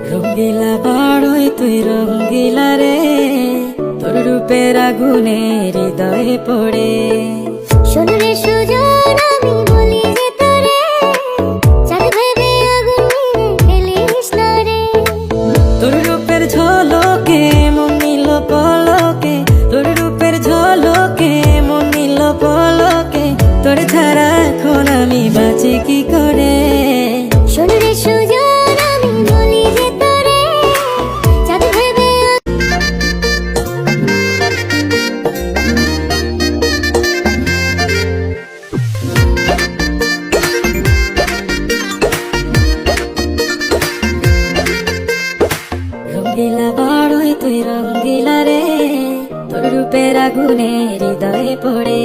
রঙ্গিলা বাড়ই তুই রঙ্গিলা রে, তোর রূপের আগুনে হৃদয়ে পড়ে। শোন রে সুজন আমি বলি যে তোরে, চাঁদ ভেবে আগুন নিয়ে ফেলিস না রে। তোর রূপের ঝলকে মন নিল পলকে, তোর রূপের ঝলকে মন নিল পলকে, তোর ছাড়া এখন আমি বাঁচি কি করে। শোন রে সুজন আমি বলি যে তোরে, চাঁদ ভেবে রঙ্গিলা বাড়ই তুই রঙ্গিলা রে, তোর রূপের আগুনে হৃদয়ে পড়ে।